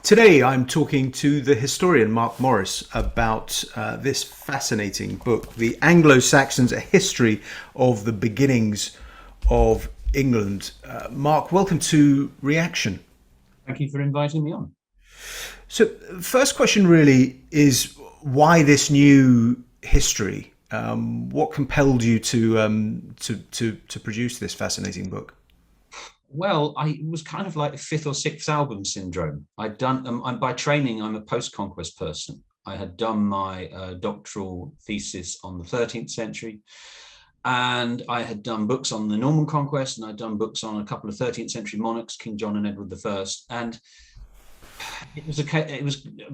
Today, I'm talking to the historian Marc Morris about this fascinating book, The Anglo-Saxons, A History of the Beginnings of England. Marc, welcome to Reaction. Thank you for inviting me on. So, first question really is why this new history? What compelled you to produce this fascinating book? Well, it was kind of like the fifth or sixth album syndrome. I'm by training, I'm a post-conquest person. I had done my doctoral thesis on the 13th century, and I had done books on the Norman Conquest, and I'd done books on a couple of 13th century monarchs, King John and Edward I. And it was a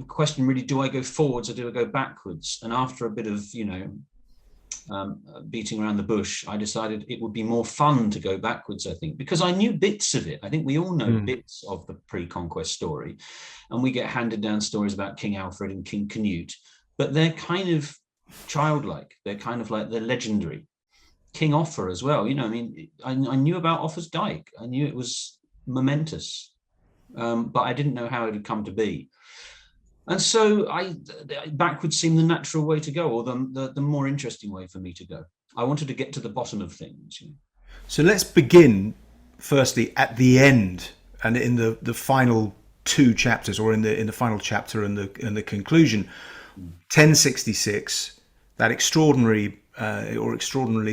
question really: do I go forwards or do I go backwards? And after a bit of beating around the bush, I decided it would be more fun to go backwards, I think, because I knew bits of it. I think we all know bits of the pre-conquest story, and we get handed down stories about King Alfred and King Canute, but they're kind of childlike. They're kind of like they're legendary. King Offa as well. I knew about Offa's Dyke. I knew it was momentous, but I didn't know how it had come to be. And so backwards seemed the natural way to go, or the more interesting way for me to go. I wanted to get to the bottom of things. So let's begin firstly at the end and in the final two chapters, or in the final chapter and the conclusion. 1066, that extraordinarily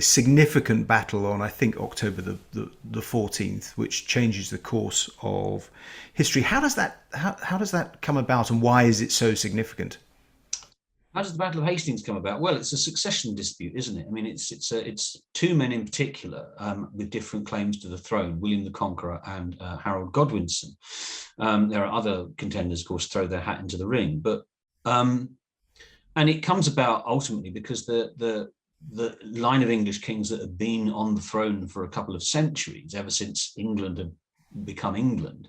significant battle on, I think, October the 14th, which changes the course of history. How does that come about, and why is it so significant? How does the Battle of Hastings come about? Well, it's a succession dispute, isn't it? I mean, it's two men in particular with different claims to the throne: William the Conqueror and Harold Godwinson. There are other contenders, of course, throw their hat into the ring, but and it comes about ultimately because the line of English kings that have been on the throne for a couple of centuries, ever since England had become England,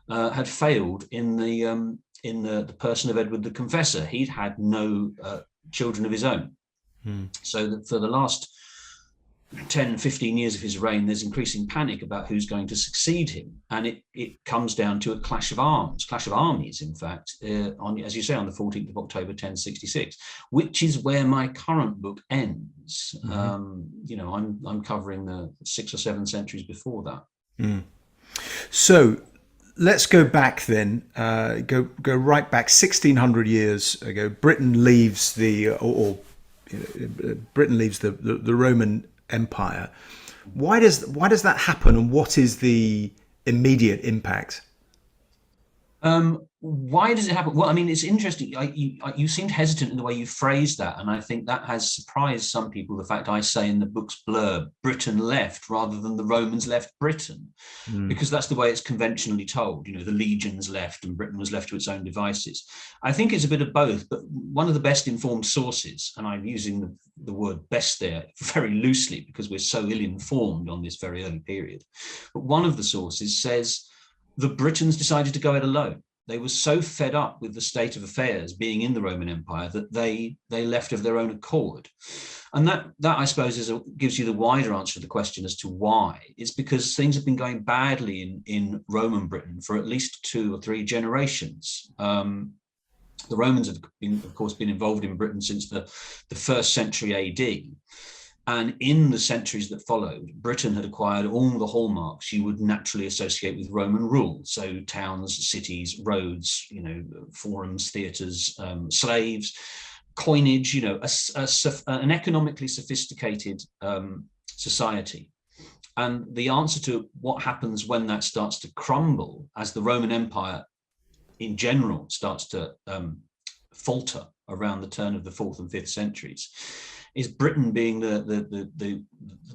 had failed in the person of Edward the Confessor. He'd had no children of his own. So that for the last 10, 15 years of his reign, there's increasing panic about who's going to succeed him. And it comes down to a clash of armies, in fact, as you say, on the 14th of October, 1066, which is where my current book ends. I'm covering the 6 or 7 centuries before that. So let's go back then, go right back 1600 years ago. Britain leaves Britain leaves the Roman Empire. Why does that happen, and what is the immediate impact? Why does it happen? Well, I mean, it's interesting. You seemed hesitant in the way you phrased that, and I think that has surprised some people. The fact I say in the book's blurb, Britain left rather than the Romans left Britain, because that's the way it's conventionally told. The legions left and Britain was left to its own devices. I think it's a bit of both, but one of the best informed sources, and I'm using the word best there very loosely because we're so ill-informed on this very early period, but one of the sources says the Britons decided to go it alone. They were so fed up with the state of affairs being in the Roman Empire that they left of their own accord. And that I suppose gives you the wider answer to the question as to why. It's because things have been going badly in Roman Britain for at least 2 or 3 generations. The Romans have of course, been involved in Britain since the 1st century AD. And in the centuries that followed, Britain had acquired all the hallmarks you would naturally associate with Roman rule. So towns, cities, roads, forums, theatres, slaves, coinage, an economically sophisticated society. And the answer to what happens when that starts to crumble, as the Roman Empire in general starts to falter around the turn of the 4th and 5th centuries, is Britain, being the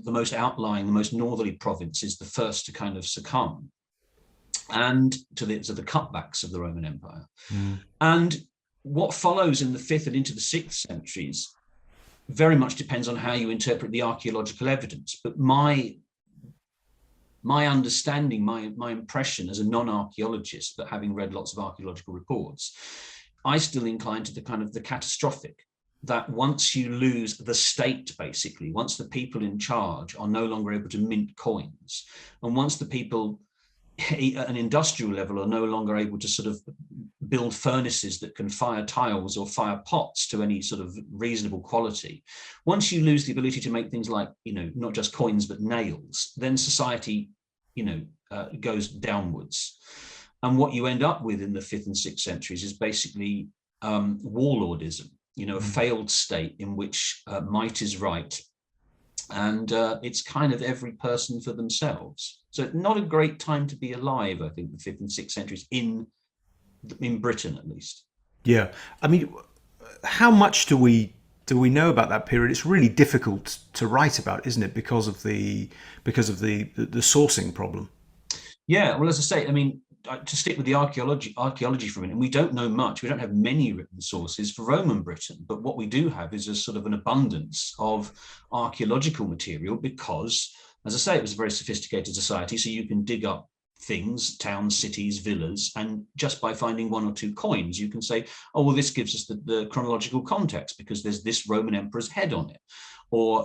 most outlying, the most northerly province, is the first to kind of succumb, and to the cutbacks of the Roman Empire. And what follows in the 5th and into the 6th centuries very much depends on how you interpret the archaeological evidence. But my understanding, my impression as a non-archaeologist, but having read lots of archaeological reports, I still incline to the catastrophic. That once you lose the state, basically, once the people in charge are no longer able to mint coins, and once the people at an industrial level are no longer able to sort of build furnaces that can fire tiles or fire pots to any sort of reasonable quality. Once you lose the ability to make things like, not just coins, but nails, then society, goes downwards. And what you end up with in the 5th and 6th centuries is basically warlordism, a failed state in which might is right. And it's kind of every person for themselves. So not a great time to be alive, I think, the 5th and 6th centuries in Britain, at least. Yeah, I mean, how much do we know about that period? It's really difficult to write about, isn't it, because of the sourcing problem. Yeah, well, as I say, I mean, to stick with the archaeology for a minute, and we don't know much. We don't have many written sources for Roman Britain, but what we do have is a sort of an abundance of archaeological material because, as I say, it was a very sophisticated society. So you can dig up things, towns, cities, villas, and just by finding 1 or 2 coins, you can say, oh, well, this gives us the chronological context because there's this Roman emperor's head on it. Or,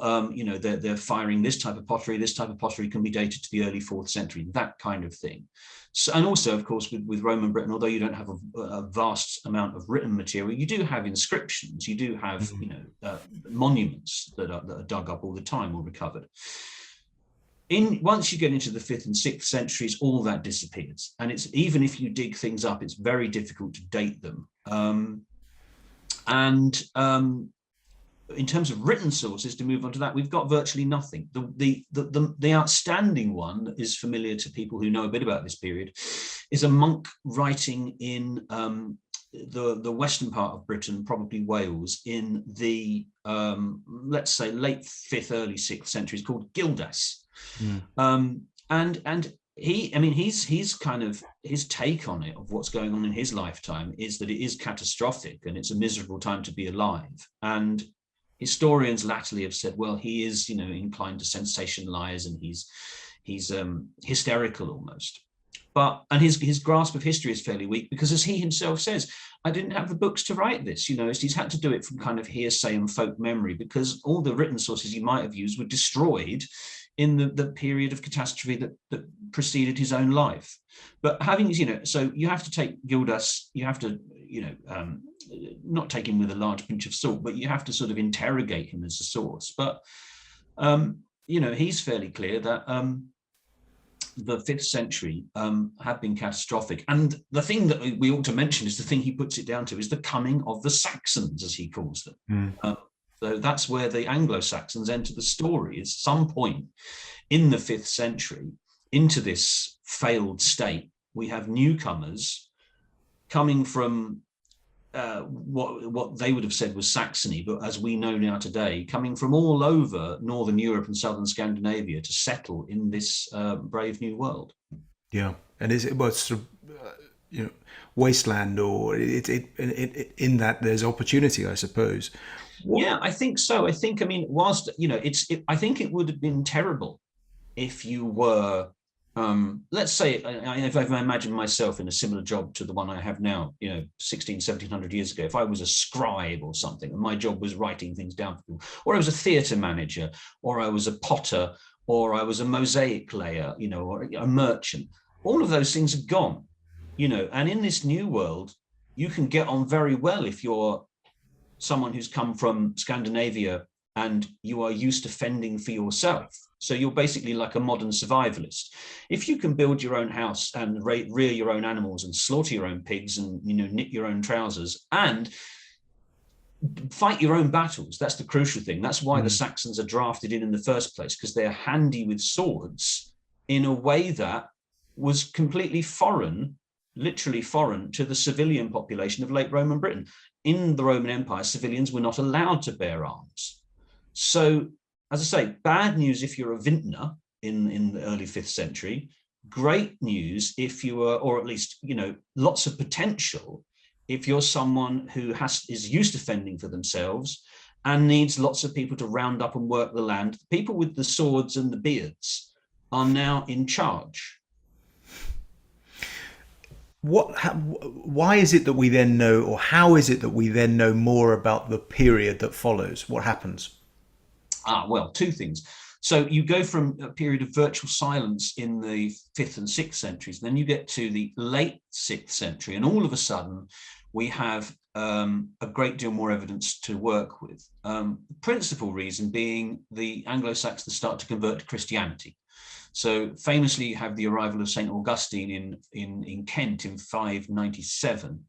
they're firing this type of pottery. This type of pottery can be dated to the early 4th century, that kind of thing. So, and also, of course, with Roman Britain, although you don't have a vast amount of written material, you do have inscriptions. You do have, monuments that are dug up all the time or recovered. Once you get into the 5th and 6th centuries, all that disappears. And it's even if you dig things up, it's very difficult to date them. In terms of written sources, to move on to that, we've got virtually nothing. The outstanding one that is familiar to people who know a bit about this period is a monk writing in the western part of Britain, probably Wales, in the let's say late 5th, early 6th centuries, called Gildas. And he's kind of, his take on it, of what's going on in his lifetime, is that it is catastrophic and it's a miserable time to be alive. And historians latterly have said, well, he is, inclined to sensationalize, and he's hysterical almost. And his grasp of history is fairly weak because, as he himself says, I didn't have the books to write this. He's had to do it from kind of hearsay and folk memory because all the written sources he might have used were destroyed in the period of catastrophe that preceded his own life. But so you have to take Gildas, you have to, not take him with a large pinch of salt, but you have to sort of interrogate him as a source. But, he's fairly clear that the 5th century had been catastrophic. And the thing that we ought to mention is the thing he puts it down to is the coming of the Saxons, as he calls them. So that's where the Anglo-Saxons enter the story, is some point in the 5th century into this failed state. We have newcomers coming from what they would have said was Saxony, but as we know now today, coming from all over Northern Europe and Southern Scandinavia to settle in this brave new world. Yeah, and it's sort of wasteland, or in that there's opportunity, I suppose. Yeah, I think so. I think, whilst I think it would have been terrible if you were, let's say, if I imagine myself in a similar job to the one I have now, 1700 years ago, if I was a scribe or something, and my job was writing things down for people, or I was a theatre manager, or I was a potter, or I was a mosaic layer, or a merchant, all of those things are gone, and in this new world, you can get on very well if you're someone who's come from Scandinavia and you are used to fending for yourself. So you're basically like a modern survivalist. If you can build your own house and rear your own animals and slaughter your own pigs and knit your own trousers and fight your own battles, that's the crucial thing. That's why the Saxons are drafted in the first place, because they're handy with swords in a way that was completely foreign, literally foreign, to the civilian population of late Roman Britain. In the Roman Empire, civilians were not allowed to bear arms. So, as I say, bad news if you're a vintner in the early 5th century, great news if you are, or at least, lots of potential if you're someone who is used to fending for themselves and needs lots of people to round up and work the land. The people with the swords and the beards are now in charge. Why is it that we then know, or how is it that we then know more about the period that follows? What happens? Well, 2 things. So you go from a period of virtual silence in the 5th and 6th centuries, then you get to the late 6th century, and all of a sudden we have a great deal more evidence to work with. The principal reason being the Anglo-Saxons start to convert to Christianity. So famously, you have the arrival of St. Augustine in Kent in 597.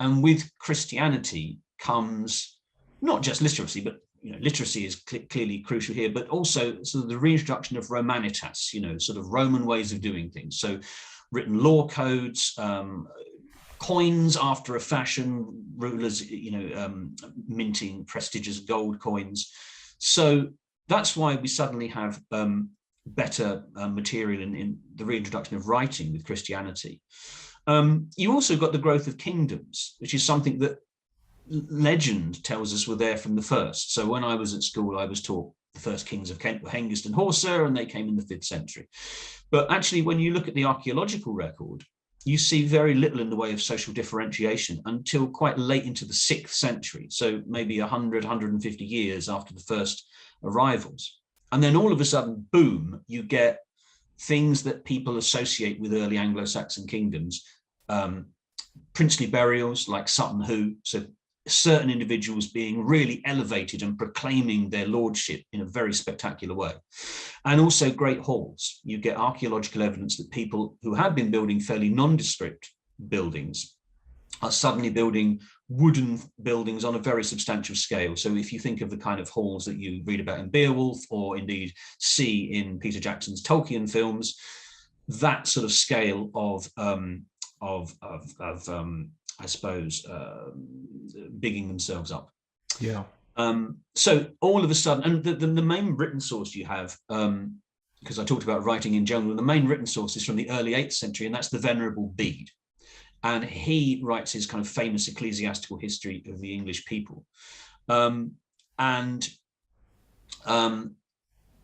And with Christianity comes not just literacy, but literacy is clearly crucial here, but also sort of the reintroduction of Romanitas, sort of Roman ways of doing things. So written law codes, coins after a fashion, rulers, minting prestigious gold coins. So that's why we suddenly have better material in the reintroduction of writing with Christianity. You also got the growth of kingdoms, which is something that legend tells us were there from the first. So when I was at school, I was taught the first kings of Kent were Hengist and Horsa, and they came in the 5th century. But actually, when you look at the archaeological record, you see very little in the way of social differentiation until quite late into the 6th century. So maybe 100, 150 years after the first arrivals. And then all of a sudden, boom, you get things that people associate with early Anglo-Saxon kingdoms, princely burials like Sutton Hoo, so certain individuals being really elevated and proclaiming their lordship in a very spectacular way. And also great halls. You get archaeological evidence that people who had been building fairly nondescript buildings are suddenly building wooden buildings on a very substantial scale. So if you think of the kind of halls that you read about in Beowulf, or indeed see in Peter Jackson's Tolkien films, that sort of scale of I suppose, bigging themselves up. Yeah. So all of a sudden, and the main written source you have, because I talked about writing in general, the main written source is from the early 8th century, and that's the Venerable Bede. And he writes his kind of famous ecclesiastical history of the English people.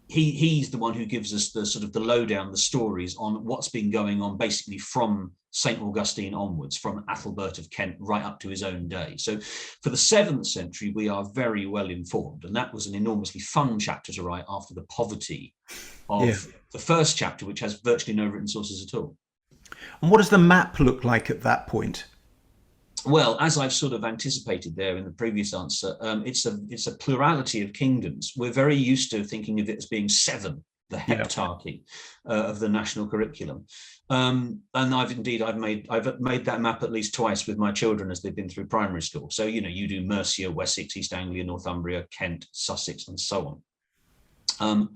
He's the one who gives us the sort of the lowdown, the stories on what's been going on basically from St. Augustine onwards, from Ethelred of Kent right up to his own day. So for the 7th century, we are very well informed. And that was an enormously fun chapter to write after the poverty of the first chapter, which has virtually no written sources at all. And what does the map look like at that point? Well, as I've sort of anticipated there in the previous answer, it's a plurality of kingdoms. We're very used to thinking of it as being 7, the heptarchy of the national curriculum. And I've made that map at least twice with my children as they've been through primary school. So you do Mercia, Wessex, East Anglia, Northumbria, Kent, Sussex, and so on.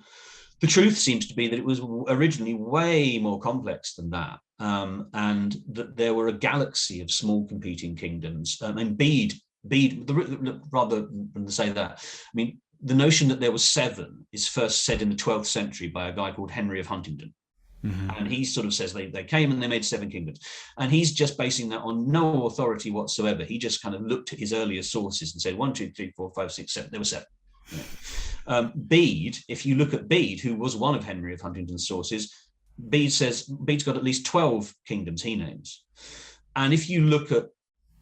The truth seems to be that it was originally way more complex than that. And that there were a galaxy of small competing kingdoms. And Bede, rather than say that, I mean, the notion that there was 7 is first said in the 12th century by a guy called Henry of Huntingdon. Mm-hmm. And he sort of says they came and they made 7 kingdoms. And he's just basing that on no authority whatsoever. He just kind of looked at his earlier sources and said 1, 2, 3, 4, 5, 6, 7. There were 7. Yeah. Bede, if you look at Bede, who was one of Henry of Huntingdon's sources, Bede's got at least 12 kingdoms he names. And if you look at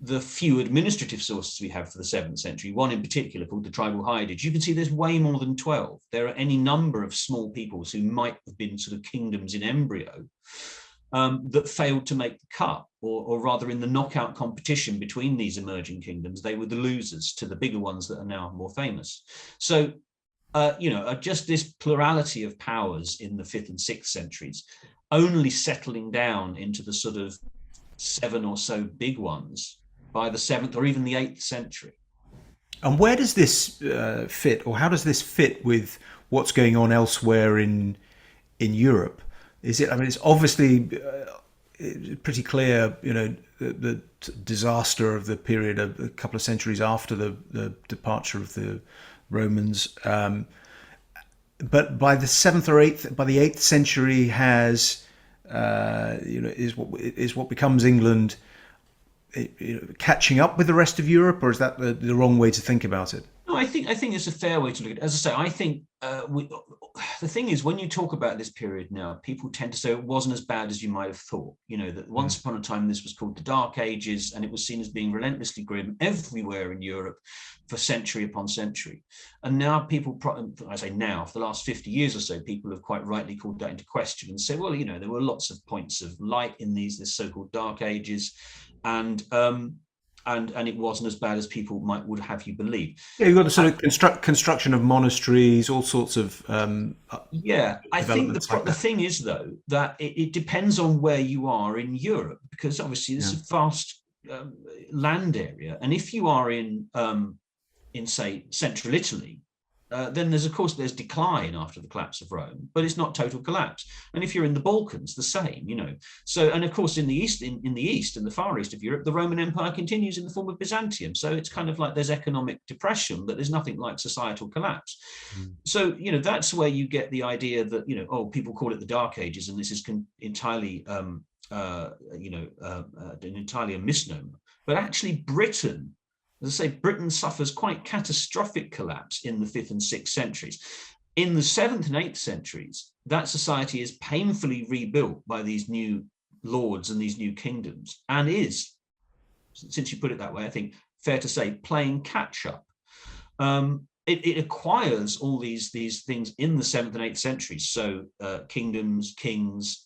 the few administrative sources we have for the 7th century, one in particular called the Tribal Hidage, you can see there's way more than 12. There are any number of small peoples who might have been sort of kingdoms in embryo that failed to make the cut, or rather in the knockout competition between these emerging kingdoms, they were the losers to the bigger ones that are now more famous. So just this plurality of powers in the 5th and 6th centuries, only settling down into the sort of 7 or so big ones by the 7th or even the 8th century. And where does this fit, or how does this fit with what's going on elsewhere in Europe? Is it? I mean, it's obviously pretty clear, the disaster of the period of a couple of centuries after the departure of the Romans, but by the 7th or 8th, by the 8th century has, is what becomes England catching up with the rest of Europe, or is that the wrong way to think about it? No, I think it's a fair way to look at it. As I say, I think the thing is, when you talk about this period now, people tend to say it wasn't as bad as you might have thought. You know, that once upon a time this was called the Dark Ages, and it was seen as being relentlessly grim everywhere in Europe for century upon century. And now people, I say now, for the last 50 years or so, people have quite rightly called that into question and say, well, you know, there were lots of points of light in this so-called Dark Ages, and and it wasn't as bad as people would have you believe. Yeah, you've got the sort of construction of monasteries, all sorts of Yeah, I think developments like the that. thing is though that it depends on where you are in Europe, because obviously this Yeah. is a vast land area, and if you are in say central Italy, then there's decline after the collapse of Rome, but it's not total collapse. And if you're in the Balkans, the same, you know. So, and of course, in the east, in the east and the far east of Europe, the Roman Empire continues in the form of Byzantium. So it's kind of like there's economic depression, but there's nothing like societal collapse. Mm. So, you know, that's where you get the idea that, you know, oh, people call it the Dark Ages, and this is entirely, entirely a misnomer. But actually, Britain, as I say, Britain suffers quite catastrophic collapse in the 5th and 6th centuries. In the 7th and 8th centuries, that society is painfully rebuilt by these new lords and these new kingdoms, and is, since you put it that way, I think fair to say, playing catch up. It acquires all these things in the 7th and 8th centuries. So kingdoms, kings,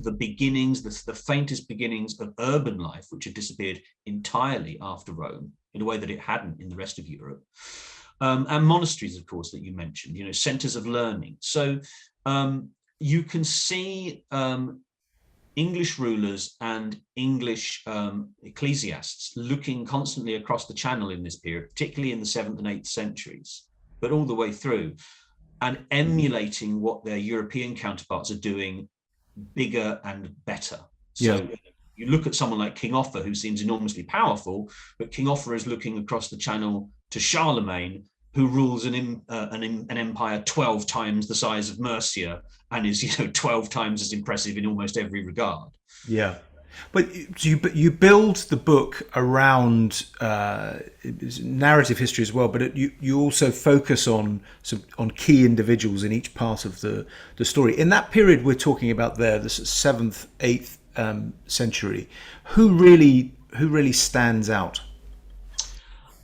the beginnings, the faintest beginnings of urban life, which had disappeared entirely after Rome in a way that it hadn't in the rest of Europe. And monasteries, of course, that you mentioned, you know, centers of learning. So you can see English rulers and English ecclesiasts looking constantly across the channel in this period, particularly in the 7th and 8th centuries, but all the way through, and emulating what their European counterparts are doing bigger and better. Yeah. So you look at someone like King Offa, who seems enormously powerful, but King Offa is looking across the channel to Charlemagne, who rules an empire 12 times the size of Mercia and is, you know, 12 times as impressive in almost every regard. Yeah. But you build the book around narrative history as well, but you also focus on on key individuals in each part of the story. In that period we're talking about there, the 7th, 8th century, who really stands out?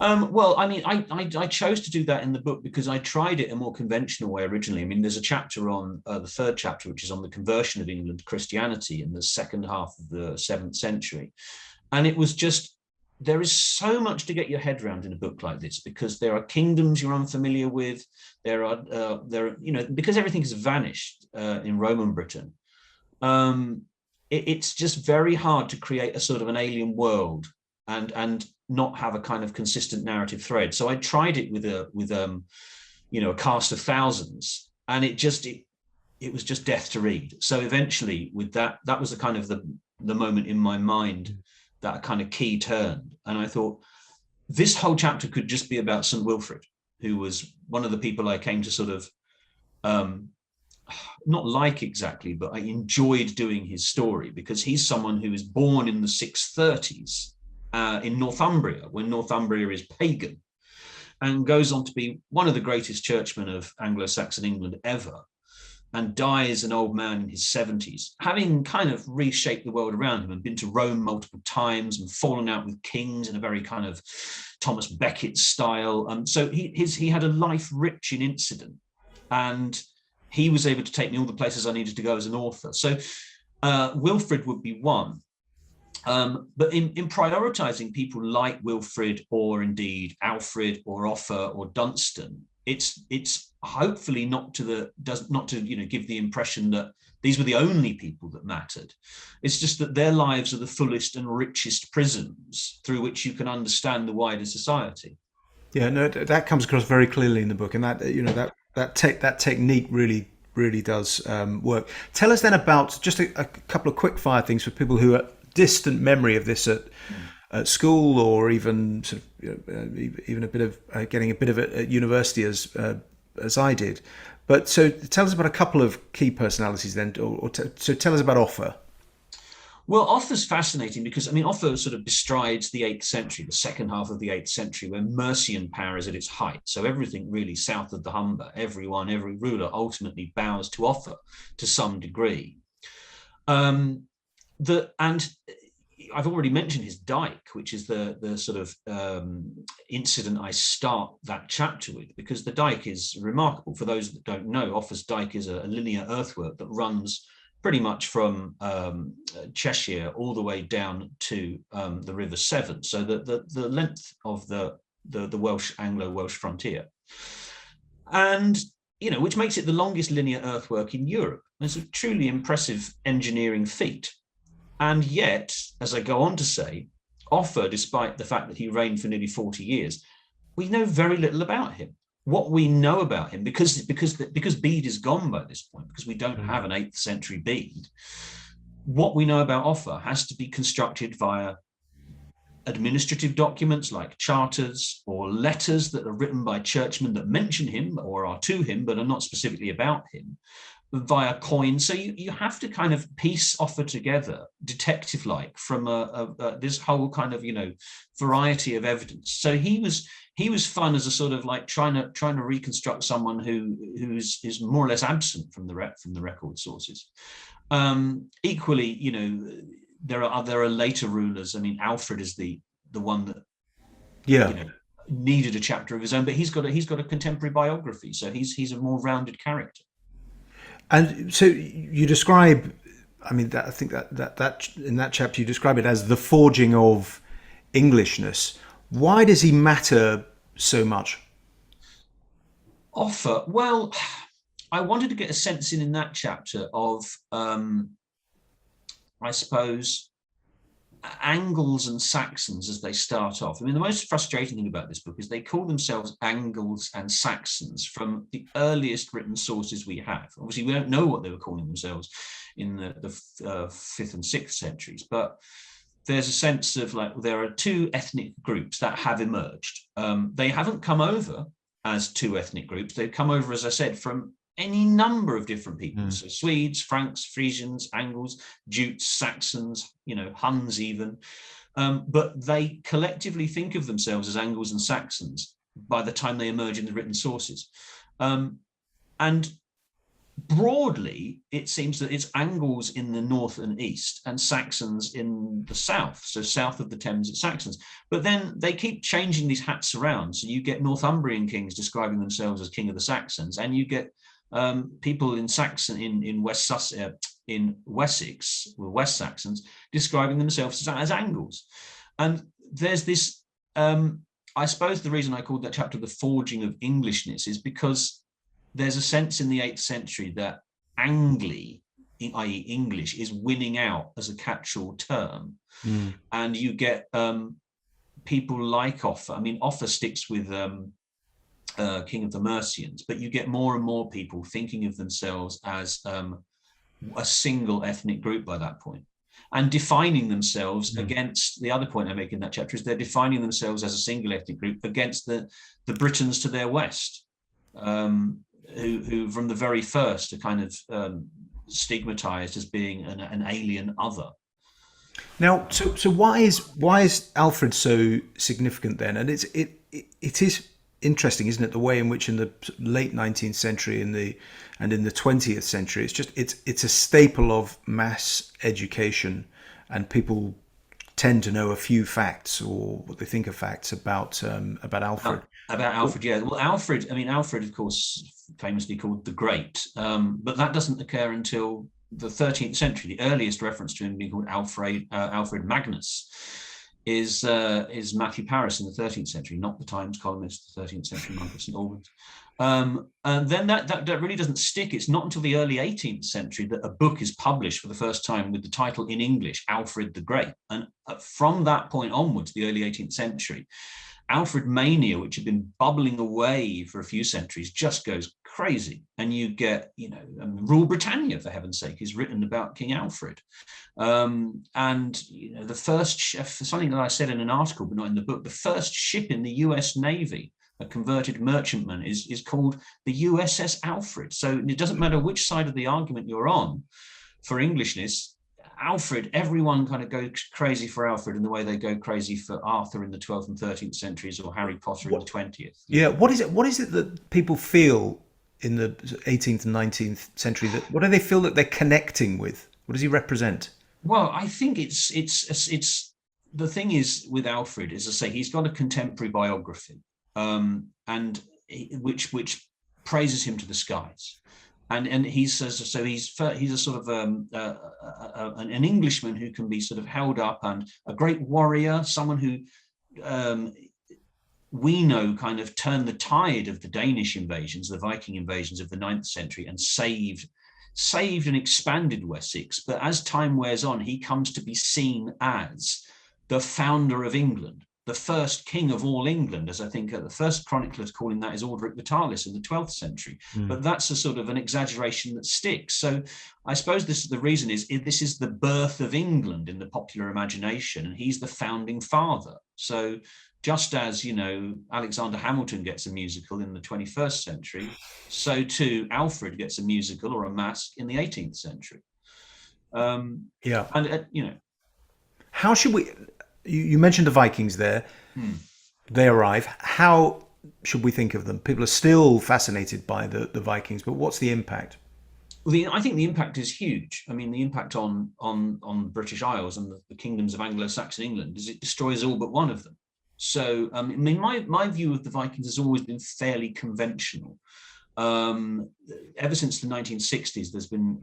Well, I mean, I chose to do that in the book because I tried it a more conventional way originally. I mean, there's a chapter on the third chapter, which is on the conversion of England to Christianity in the second half of the 7th century. And it was just, there is so much to get your head around in a book like this, because there are kingdoms you're unfamiliar with. You know, because everything has vanished in Roman Britain. It's just very hard to create a sort of an alien world and not have a kind of consistent narrative thread. So I tried it with a cast of thousands, and it was just death to read. So eventually, with that was the kind of the moment in my mind that kind of key turned, and I thought this whole chapter could just be about St. Wilfrid, who was one of the people I came to sort of not like exactly, but I enjoyed doing his story, because he's someone who is born in the 630s in Northumbria, when Northumbria is pagan, and goes on to be one of the greatest churchmen of Anglo-Saxon England ever, and dies an old man in his 70s, having kind of reshaped the world around him and been to Rome multiple times and fallen out with kings in a very kind of Thomas Becket style. So he had a life rich in incident, and he was able to take me all the places I needed to go as an author. So Wilfrid would be one. But in prioritizing people like Wilfrid, or indeed Alfred or Offa or Dunstan, it's hopefully not to give the impression that these were the only people that mattered. It's just that their lives are the fullest and richest prisms through which you can understand the wider society. Yeah, no, that comes across very clearly in the book, and that technique really does work. Tell us then about just a couple of quick fire things for people who are distant memory of this at school, or even sort of, even a bit of getting a bit of it at university as I did. But so tell us about a couple of key personalities then, so tell us about Offa. Well, Offa's fascinating because, I mean, Offa sort of bestrides the 8th century, the second half of the 8th century, where Mercian power is at its height. So everything really south of the Humber, every ruler ultimately bows to Offa to some degree. And I've already mentioned his dike, which is the sort of incident I start that chapter with, because the dike is remarkable. For those that don't know, Offa's dike is a linear earthwork that runs pretty much from Cheshire all the way down to the River Severn, so the length of the Welsh, Anglo-Welsh frontier, and which makes it the longest linear earthwork in Europe. It's a truly impressive engineering feat. And yet, as I go on to say, Offa, despite the fact that he reigned for nearly 40 years, we know very little about him. What we know about him, because Bede is gone by this point, because we don't have an 8th century Bede, what we know about Offa has to be constructed via administrative documents like charters or letters that are written by churchmen that mention him or are to him but are not specifically about him, via coins. So you have to kind of piece Offa together, detective-like, from this whole kind of variety of evidence. So he was fun as a sort of like trying to reconstruct someone who is more or less absent from the record sources. Equally, there are later rulers. I mean, Alfred is the one that needed a chapter of his own, but he's got a contemporary biography, so he's a more rounded character. And so you describe, I mean, I think that in that chapter you describe it as the forging of Englishness. Why does he matter so much? Offa, well, I wanted to get a sense in that chapter of, I suppose, Angles and Saxons as they start off. I mean, the most frustrating thing about this book is they call themselves Angles and Saxons from the earliest written sources we have. Obviously, we don't know what they were calling themselves in the 5th and 6th centuries, but there's a sense of like there are two ethnic groups that have emerged. They haven't come over as two ethnic groups. They've come over, as I said, from any number of different people. So Swedes, Franks, Frisians, Angles, Jutes, Saxons, Huns even. But they collectively think of themselves as Angles and Saxons by the time they emerge in the written sources. And broadly, it seems that it's Angles in the north and east and Saxons in the south. So south of the Thames, it's Saxons. But then they keep changing these hats around. So you get Northumbrian kings describing themselves as king of the Saxons, and you get people in Wessex, West Saxons, describing themselves as Angles. And there's this, I suppose the reason I called that chapter The Forging of Englishness is because there's a sense in the 8th century that Angli, i.e. English, is winning out as a catch-all term. And you get people like Offa. I mean, Offa sticks with King of the Mercians, but you get more and more people thinking of themselves as a single ethnic group by that point, and defining themselves against the other point I make in that chapter is they're defining themselves as a single ethnic group against the Britons to their west, who from the very first are kind of stigmatized as being an alien other. Now, so why is Alfred so significant then? And it is interesting, isn't it, the way in which in the late 19th century and in the 20th century it's a staple of mass education, and people tend to know a few facts, or what they think are facts, about Alfred. About Alfred, yeah. Well, Alfred, of course, famously called the Great, but that doesn't occur until the 13th century. The earliest reference to him being called Alfred Magnus is Matthew Paris in the 13th century, not the Times columnist, the 13th century monk of St. Albans. And then that really doesn't stick. It's not until the early 18th century that a book is published for the first time with the title in English, Alfred the Great. And from that point onwards, the early 18th century, Alfred mania, which had been bubbling away for a few centuries, just goes crazy. And you get, Rule Britannia, for heaven's sake, is written about King Alfred. And, the first, something that I said in an article, but not in the book, the first ship in the US Navy, a converted merchantman, is called the USS Alfred. So it doesn't matter which side of the argument you're on for Englishness, Alfred, everyone kind of goes crazy for Alfred in the way they go crazy for Arthur in the 12th and 13th centuries, or Harry Potter in the 20th. Yeah, what is it? What is it that people feel in the 18th and 19th century? That what do they feel that they're connecting with? What does he represent? Well, I think it's the thing is with Alfred, as I say, he's got a contemporary biography, and which praises him to the skies. And he says so. He's a sort of an Englishman who can be sort of held up, and a great warrior, someone who we know kind of turned the tide of the Danish invasions, the Viking invasions of the 9th century, and saved and expanded Wessex. But as time wears on, he comes to be seen as the founder of England, the first king of all England, as I think the first chroniclers calling that is Orderic Vitalis in the 12th century. But that's a sort of an exaggeration that sticks. So I suppose the reason is this is the birth of England in the popular imagination, and he's the founding father. So just as, Alexander Hamilton gets a musical in the 21st century, so too Alfred gets a musical or a masque in the 18th century. Yeah. And, How should we... You mentioned the Vikings there. They arrive. How should we think of them? People are still fascinated by the Vikings, but what's the impact? Well, I think the impact is huge. I mean, the impact on the British Isles and the kingdoms of Anglo-Saxon England is it destroys all but one of them. So, I mean, my view of the Vikings has always been fairly conventional. Ever since the 1960s, there's been,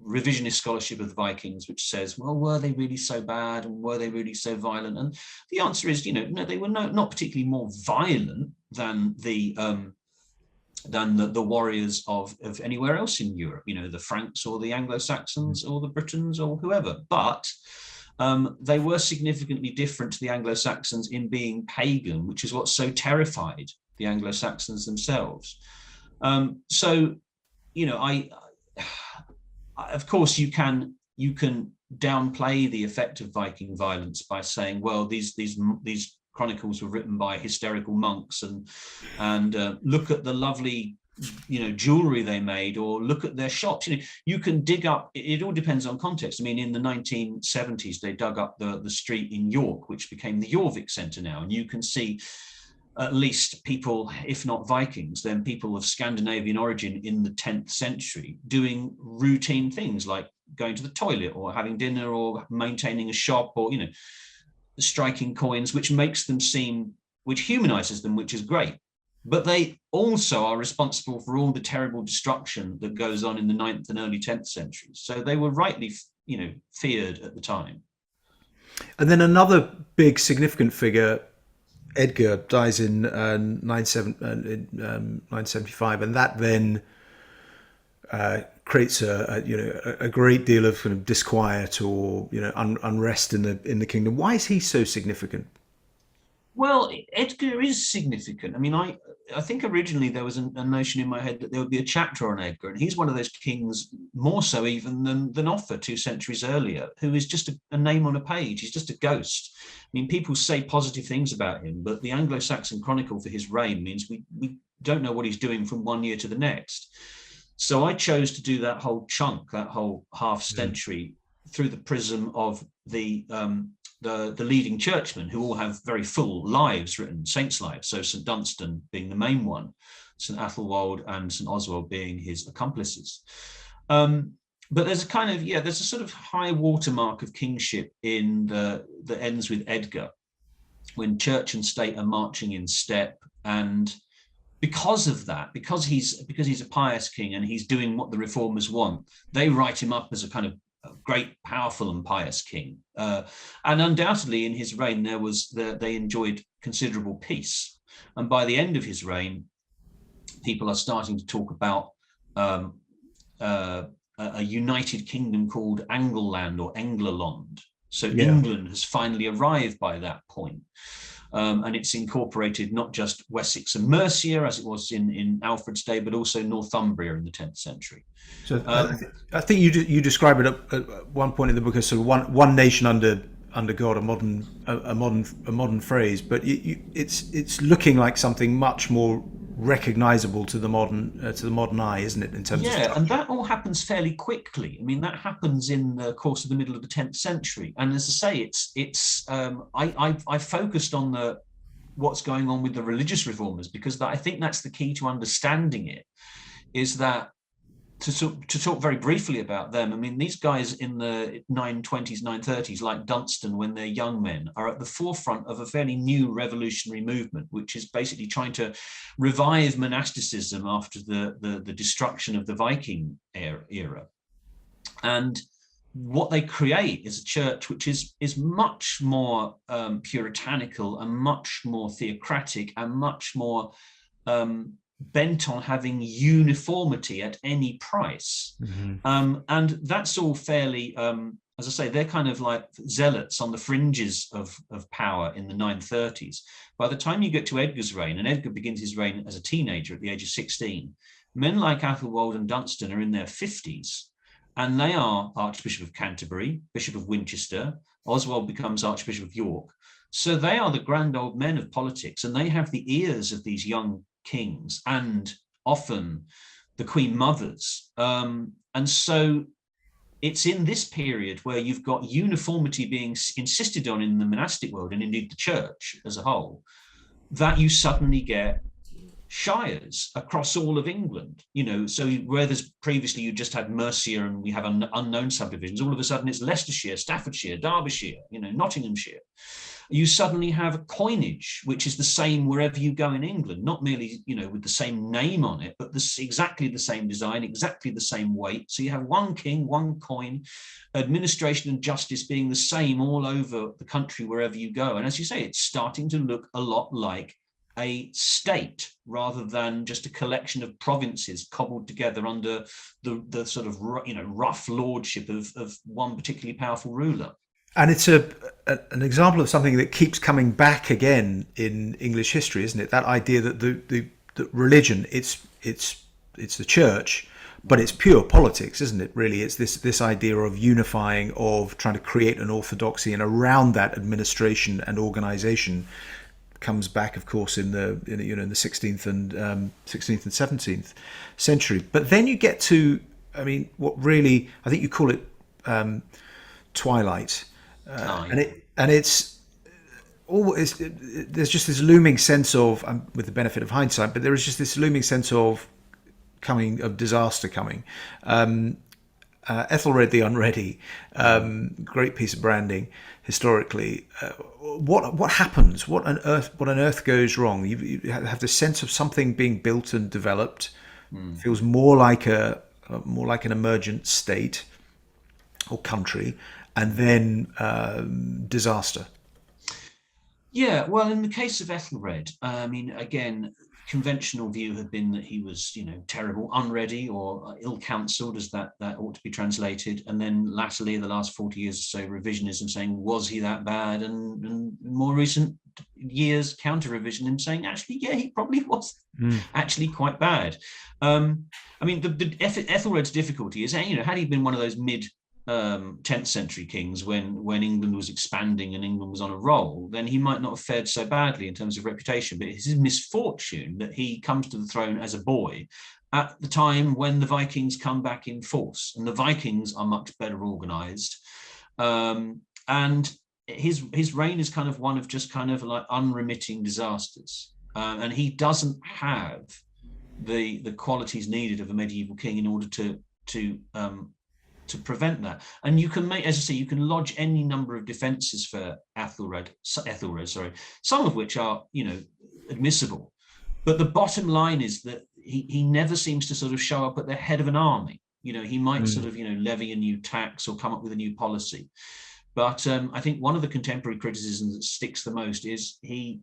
revisionist scholarship of the Vikings, which says, well, were they really so bad, and were they really so violent? And the answer is, no, they were not particularly more violent than the warriors of anywhere else in Europe, the Franks or the Anglo-Saxons or the Britons or whoever. But they were significantly different to the Anglo-Saxons in being pagan, which is what so terrified the Anglo-Saxons themselves. Of course, you can downplay the effect of Viking violence by saying, well, these chronicles were written by hysterical monks, and look at the lovely jewelry they made, or look at their shops. You can dig up, it all depends on context. I mean, in the 1970s, they dug up the street in York, which became the Jorvik Centre now, and you can see at least people, if not Vikings, then people of Scandinavian origin in the 10th century doing routine things like going to the toilet or having dinner or maintaining a shop, or striking coins, which humanizes them, which is great. But they also are responsible for all the terrible destruction that goes on in the 9th and early 10th centuries. So they were rightly, feared at the time. And then another big significant figure, Edgar, dies in 975, and that then creates a great deal of kind of disquiet or unrest in the kingdom. Why is he so significant? Well, Edgar is significant. I mean, I think originally there was a notion in my head that there would be a chapter on Edgar, and he's one of those kings, more so even than Offa 2 centuries earlier, who is just a name on a page. He's just a ghost. I mean, people say positive things about him, but the Anglo-Saxon chronicle for his reign means we don't know what he's doing from one year to the next. So I chose to do that whole chunk, that whole half century, through the prism of the leading churchmen, who all have very full lives written, saints' lives. So St. Dunstan being the main one, St. Athelwold and St. Oswald being his accomplices. But there's there's a sort of high watermark of kingship that ends with Edgar, when church and state are marching in step. And because of that, because he's a pious king and he's doing what the reformers want, they write him up as a kind of great, powerful and pious king. And undoubtedly in his reign, they enjoyed considerable peace. And by the end of his reign, people are starting to talk about a united kingdom called Angleland or Englerland. So England has finally arrived by that point. And it's incorporated not just Wessex and Mercia, as it was in Alfred's day, but also Northumbria in the 10th century. So I think you describe it at one point in the book as sort of one nation under God, a modern phrase, but it's looking like something much more recognizable to the modern eye, isn't it, in terms of Yeah, and structure? that all happens fairly quickly. I mean, that happens in the course of the middle of the 10th century. And as I say, I focused on the what's going on with the religious reformers, because I think that's the key to understanding it. Is that to talk very briefly about them, I mean, these guys in the 920s, 930s, like Dunstan, when they're young men, are at the forefront of a fairly new revolutionary movement, which is basically trying to revive monasticism after the destruction of the Viking era. And what they create is a church which is much more puritanical and much more theocratic and much more bent on having uniformity at any price. And that's all fairly, as I say, they're kind of like zealots on the fringes of power in the 930s. By the time you get to Edgar's reign, and Edgar begins his reign as a teenager at the age of 16, men like Athelwold and Dunstan are in their 50s. And they are Archbishop of Canterbury, Bishop of Winchester. Oswald becomes Archbishop of York. So they are the grand old men of politics, and they have the ears of these young kings and often the queen mothers. And so it's in this period where you've got uniformity being insisted on in the monastic world, and indeed the church as a whole, that you suddenly get shires across all of England, so where there's previously you just had Mercia and we have unknown subdivisions, all of a sudden it's Leicestershire, Staffordshire, Derbyshire, Nottinghamshire. You suddenly have a coinage which is the same wherever you go in England, not merely with the same name on it, but exactly the same design, exactly the same weight. So you have one king, one coin, administration and justice being the same all over the country wherever you go. And as you say, it's starting to look a lot like a state rather than just a collection of provinces cobbled together under the sort of rough lordship of one particularly powerful ruler. And it's an example of something that keeps coming back again in English history, isn't it? That idea that the religion, it's the church, but it's pure politics, isn't it? Really, it's this idea of unifying, of trying to create an orthodoxy, and around that administration and organisation comes back, of course, in the 16th and 17th century. But then you get to, I mean, what really, I think you call it twilight. There's just this looming sense of, with the benefit of hindsight, but there is just this looming sense of disaster coming. Ethelred the Unready, great piece of branding historically. What happens? What on earth goes wrong? You have the sense of something being built and developed. Feels more like an emergent state or country, and then disaster. Yeah, well, in the case of Ethelred, I mean, again, conventional view had been that he was, terrible, unready, or ill-counselled, as that ought to be translated. And then latterly, the last 40 years or so, revisionism saying, was he that bad? And more recent years, counter-revisionism saying, actually, yeah, he probably was actually quite bad. I mean, Ethelred's difficulty is, had he been one of those mid 10th century kings when England was expanding and England was on a roll, then he might not have fared so badly in terms of reputation. But it's his misfortune that he comes to the throne as a boy at the time when the Vikings come back in force, and the Vikings are much better organized. And his reign is kind of one of just kind of like unremitting disasters. And he doesn't have the qualities needed of a medieval king in order to prevent that. And you can make, as I say, you can lodge any number of defenses for Ethelred, some of which are, admissible. But the bottom line is that he never seems to sort of show up at the head of an army. He might sort of, levy a new tax or come up with a new policy. But I think one of the contemporary criticisms that sticks the most is you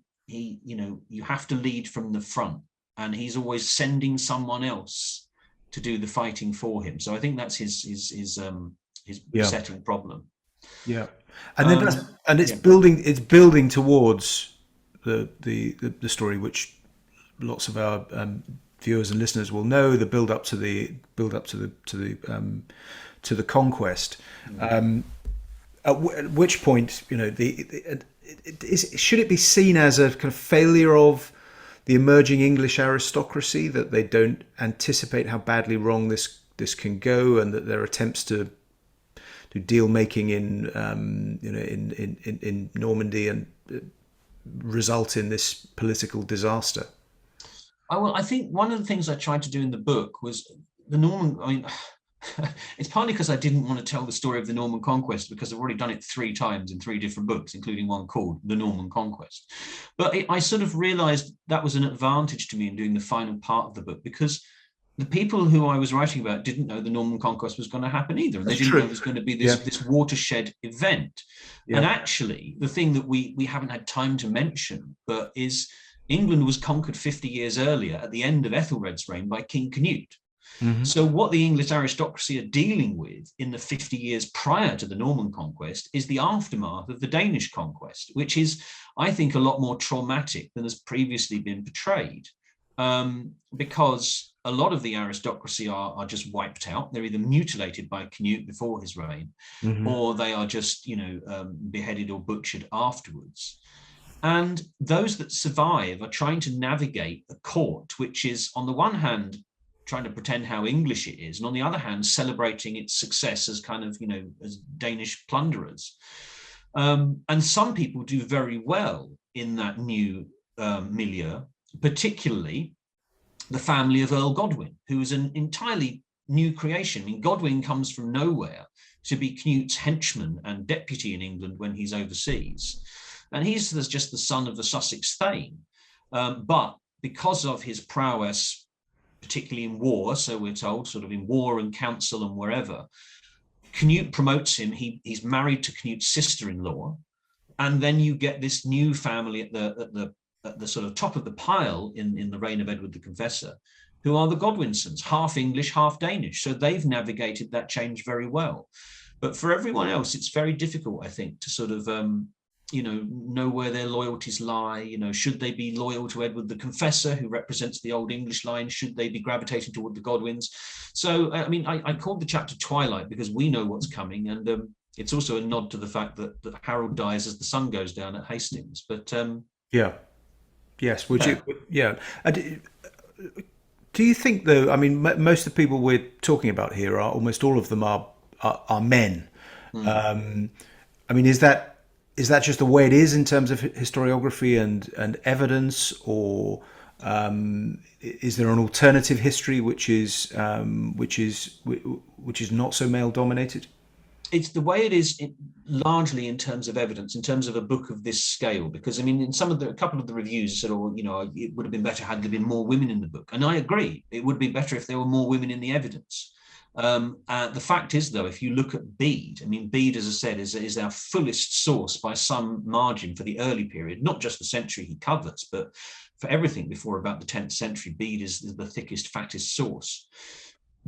have to lead from the front, and he's always sending someone else to do the fighting for him. So I think that's his besetting problem. Yeah, and then it's building towards the story which lots of our viewers and listeners will know, the build up to the conquest. At which point, should it be seen as a kind of failure of the emerging English aristocracy, that they don't anticipate how badly wrong this can go, and that their attempts to do deal making in in Normandy and result in this political disaster. I think one of the things I tried to do in the book was the Norman. I mean, it's partly because I didn't want to tell the story of the Norman Conquest, because I've already done it 3 times in 3 different books, including one called The Norman Conquest. But I sort of realized that was an advantage to me in doing the final part of the book, because the people who I was writing about didn't know the Norman Conquest was going to happen either. And they didn't know it was going to be this watershed event. Yeah. And actually, the thing that we haven't had time to mention, but is England was conquered 50 years earlier at the end of Ethelred's reign by King Canute. Mm-hmm. So what the English aristocracy are dealing with in the 50 years prior to the Norman Conquest is the aftermath of the Danish conquest, which is, I think, a lot more traumatic than has previously been portrayed. Because a lot of the aristocracy are just wiped out. They're either mutilated by Canute before his reign, mm-hmm. or they are just, beheaded or butchered afterwards. And those that survive are trying to navigate a court, which is, on the one hand, trying to pretend how English it is, and on the other hand, celebrating its success as kind of, as Danish plunderers. And some people do very well in that new milieu, particularly the family of Earl Godwin, who is an entirely new creation. I mean, Godwin comes from nowhere to be Canute's henchman and deputy in England when he's overseas. And he's just the son of the Sussex Thane. But because of his prowess, particularly in war, so we're told, sort of in war and council and wherever, Canute promotes him. He's married to Canute's sister-in-law. And then you get this new family at the sort of top of the pile in the reign of Edward the Confessor, who are the Godwinsons, half English, half Danish. So they've navigated that change very well. But for everyone else, it's very difficult, I think, to sort of, know where their loyalties lie. Should they be loyal to Edward the Confessor, who represents the Old English line? Should they be gravitating toward the Godwins? So, I called the chapter Twilight because we know what's coming. And it's also a nod to the fact that Harold dies as the sun goes down at Hastings. But yeah. Yes. Would you? Yeah. Do you think, though? I mean, most of the people we're talking about here are almost all of them are men. Mm. I mean, is that just the way it is in terms of historiography and evidence, or is there an alternative history which is not so male dominated? It's the way it is largely in terms of evidence, in terms of a book of this scale, because I mean, in a couple of the reviews said, it would have been better had there been more women in the book. And I agree, it would be better if there were more women in the evidence. The fact is, though, if you look at Bede, I mean, Bede, as I said, is our fullest source by some margin for the early period, not just the century he covers, but for everything before about the 10th century. Bede is the thickest, fattest source.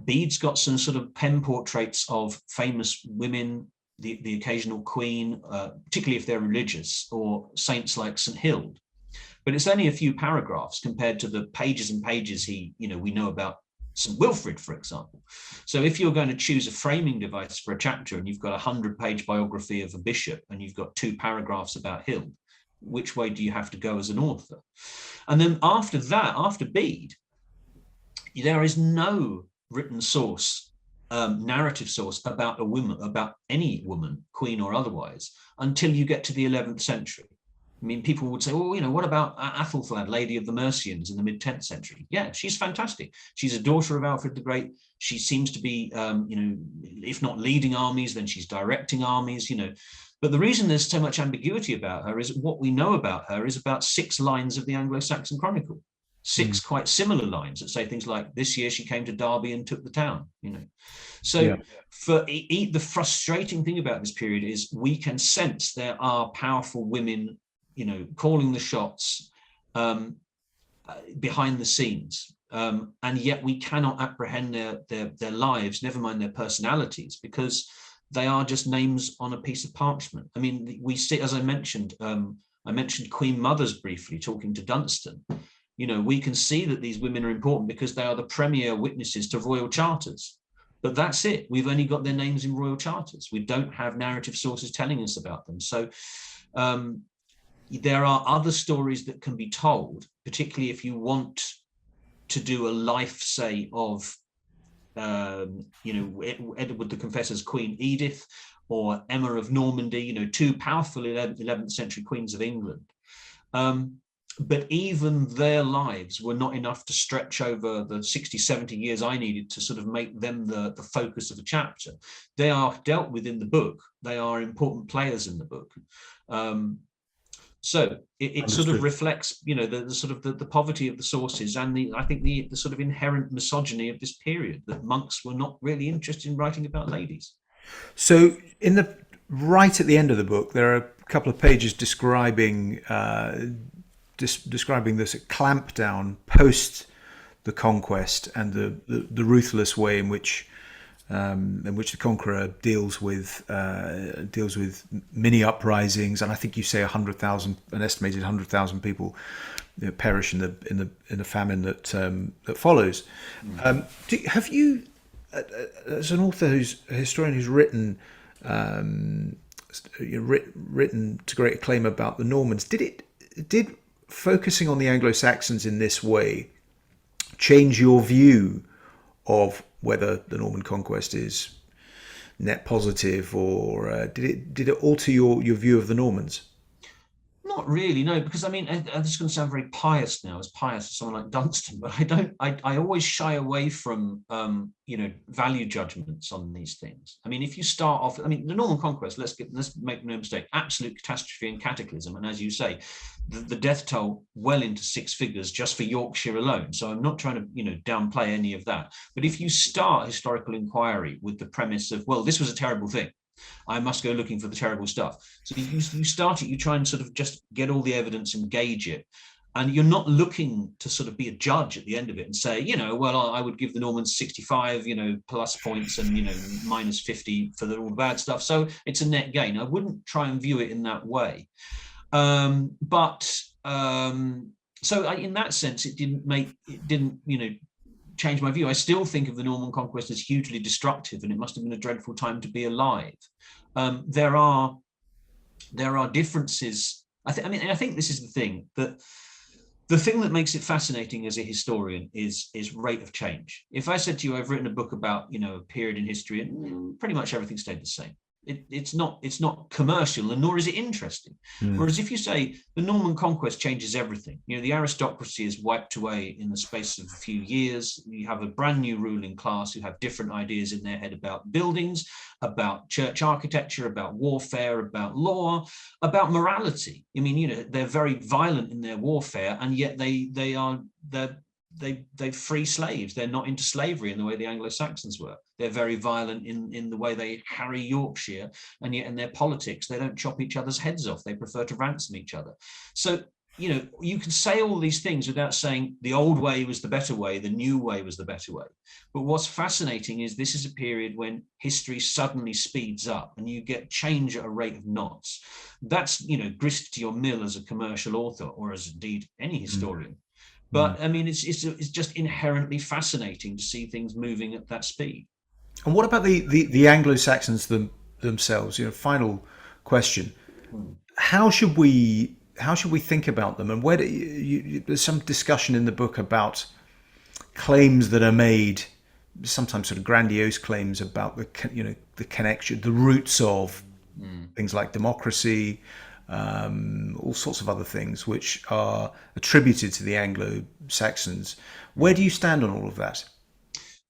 Bede's got some sort of pen portraits of famous women, the occasional queen, particularly if they're religious, or saints like St. Hild. But it's only a few paragraphs compared to the pages and pages we know about St. Wilfrid, for example. So if you're going to choose a framing device for a chapter and you've got a 100-page biography of a bishop and you've got 2 paragraphs about Hild, which way do you have to go as an author? And then after that, after Bede, there is no written source, narrative source about a woman, about any woman, queen or otherwise, until you get to the 11th century. I mean, people would say, well, what about Athelflaed, Lady of the Mercians in the mid-10th century? Yeah, she's fantastic. She's a daughter of Alfred the Great. She seems to be, if not leading armies, then she's directing armies, But the reason there's so much ambiguity about her is what we know about her is about 6 lines of the Anglo-Saxon Chronicle. 6 quite similar lines that say things like, this year she came to Derby and took the town, So yeah. For the frustrating thing about this period is we can sense there are powerful women, calling the shots behind the scenes. And yet we cannot apprehend their lives, never mind their personalities, because they are just names on a piece of parchment. I mean, we see, as I mentioned Queen Mothers briefly talking to Dunstan. We can see that these women are important because they are the premier witnesses to royal charters. But that's it. We've only got their names in royal charters. We don't have narrative sources telling us about them. So there are other stories that can be told, particularly if you want to do a life, say, of Edward the Confessor's Queen Edith or Emma of Normandy, two powerful 11th century queens of England. But even their lives were not enough to stretch over the 60, 70 years I needed to sort of make them the focus of a chapter. They are dealt with in the book. They are important players in the book. So it sort of reflects, the sort of the poverty of the sources, and I think the sort of inherent misogyny of this period, that monks were not really interested in writing about ladies. So right at the end of the book, there are a couple of pages describing this clampdown post the conquest and the ruthless way in which the conqueror deals with mini uprisings, and I think you say an estimated 100,000 people perish in the famine that follows. Have you, as an author a historian who's written to great acclaim about the Normans, did focusing on the Anglo-Saxons in this way change your view of whether the Norman Conquest is net positive, or did it alter your view of the Normans? Not really, no, because I mean, this is going to sound very pious now, as pious as someone like Dunstan, but I always shy away from, value judgments on these things. I mean, if you start off, the Norman Conquest, let's make no mistake, absolute catastrophe and cataclysm. And as you say, the death toll well into six figures just for Yorkshire alone. So I'm not trying to, downplay any of that. But if you start historical inquiry with the premise of, well, this was a terrible thing, I must go looking for the terrible stuff. So you start it, you try and sort of just get all the evidence and gauge it. And you're not looking to sort of be a judge at the end of it and say, well, I would give the Normans 65, plus points and, minus 50 for all the bad stuff. So it's a net gain. I wouldn't try and view it in that way. So in that sense, it didn't change my view. I still think of the Norman Conquest as hugely destructive, and it must have been a dreadful time to be alive. There are differences. I think this is the thing, that the thing that makes it fascinating as a historian is rate of change. If I said to you, I've written a book about a period in history, and pretty much everything stayed the same. It's not commercial, and nor is it interesting. Whereas if you say the Norman Conquest changes everything, the aristocracy is wiped away in the space of a few years. You have a brand new ruling class who have different ideas in their head about buildings, about church architecture, about warfare, about law, about morality. They're very violent in their warfare, and yet they free slaves. They're not into slavery in the way the Anglo-Saxons were. They're very violent in the way they harry Yorkshire, and yet in their politics, they don't chop each other's heads off. They prefer to ransom each other. So, you can say all these things without saying the old way was the better way, the new way was the better way. But what's fascinating is this is a period when history suddenly speeds up and you get change at a rate of knots. That's, grist to your mill as a commercial author, or as indeed any historian. But it's just inherently fascinating to see things moving at that speed. And what about the Anglo-Saxons themselves? Final question: how should we think about them? And where there's some discussion in the book about claims that are made, sometimes sort of grandiose claims about the connection, the roots of things like democracy. All sorts of other things which are attributed to the Anglo-Saxons. Where do you stand on all of that?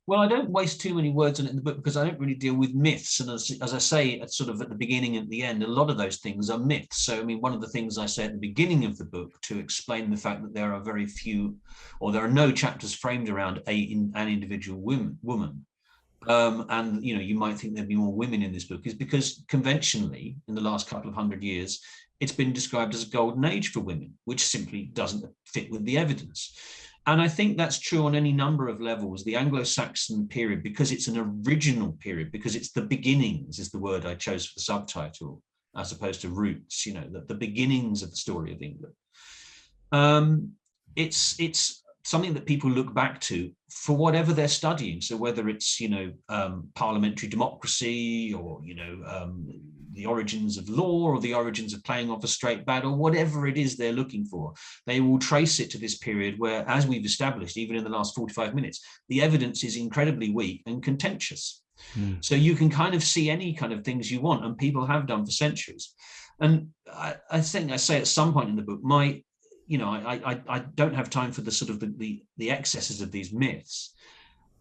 Well, I don't waste too many words on it in the book because I don't really deal with myths. And as I say, at the beginning and at the end, a lot of those things are myths. So, one of the things I say at the beginning of the book to explain the fact that there are very few, or there are no chapters framed around an individual woman. And you might think there'd be more women in this book, is because conventionally, in the last couple of 100 years, it's been described as a golden age for women, which simply doesn't fit with the evidence. And I think that's true on any number of levels. The Anglo-Saxon period, because it's an original period, because it's the beginnings, is the word I chose for the subtitle, as opposed to roots, the beginnings of the story of England. It's something that people look back to for whatever they're studying. So whether it's, parliamentary democracy or, the origins of law or the origins of playing off a straight bat or whatever it is they're looking for. They will trace it to this period where, as we've established, even in the last 45 minutes, the evidence is incredibly weak and contentious. So you can kind of see any kind of things you want, and people have done for centuries. And I think I say at some point in the book, I don't have time for the sort of the excesses of these myths.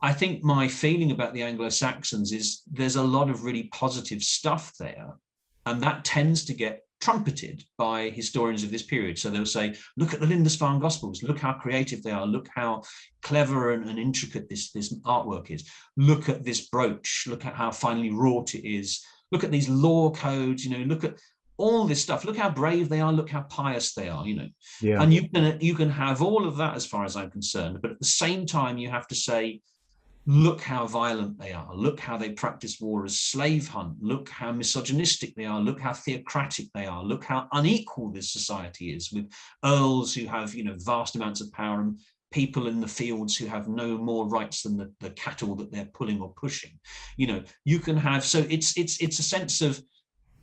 I think my feeling about the Anglo-Saxons is there's a lot of really positive stuff there, and that tends to get trumpeted by historians of this period. So they'll say, look at the Lindisfarne Gospels, look how creative they are, look how clever and intricate this artwork is, look at this brooch, look at how finely wrought it is, look at these law codes, look at all this stuff, look how brave they are, look how pious they are, Yeah. And you can have all of that as far as I'm concerned, but at the same time you have to say, look how violent they are. Look how they practice war as slave hunt. Look how misogynistic they are. Look how theocratic they are. Look how unequal this society is, with earls who have, vast amounts of power and people in the fields who have no more rights than the cattle that they're pulling or pushing. You can have, so it's a sense of,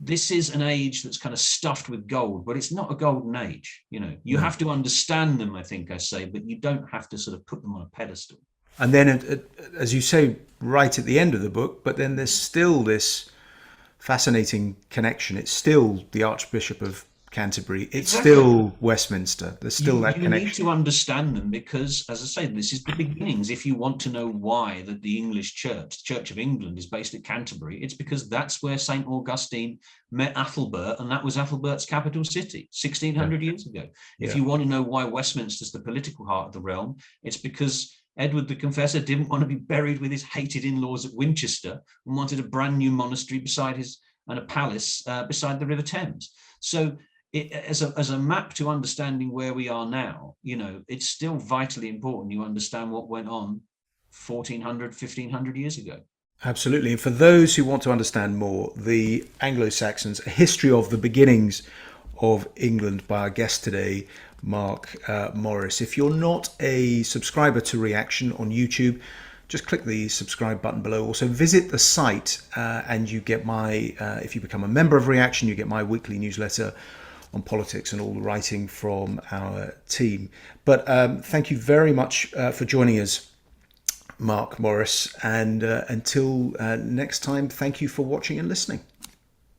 this is an age that's kind of stuffed with gold, but it's not a golden age. You have to understand them, I think I say, but you don't have to sort of put them on a pedestal. And then, as you say, right at the end of the book, but then there's still this fascinating connection. It's still the Archbishop of Canterbury. It's still Westminster. There's still that connection. You need to understand them because, as I say, this is the beginnings. If you want to know why the English Church, the Church of England, is based at Canterbury, it's because that's where St. Augustine met Ethelbert, and that was Ethelbert's capital city 1600 years ago. If you want to know why Westminster's the political heart of the realm, it's because Edward the Confessor didn't want to be buried with his hated in-laws at Winchester and wanted a brand new monastery and a palace beside the River Thames. So as a map to understanding where we are now, it's still vitally important you understand what went on 1400, 1500 years ago. Absolutely. And for those who want to understand more, the Anglo-Saxons, A History of the Beginnings of England by our guest today, Marc Morris. If you're not a subscriber to Reaction on YouTube, just click the subscribe button below. Also visit the site and you get if you become a member of Reaction, you get my weekly newsletter on politics and all the writing from our team. But thank you very much for joining us, Marc Morris. And until next time, thank you for watching and listening.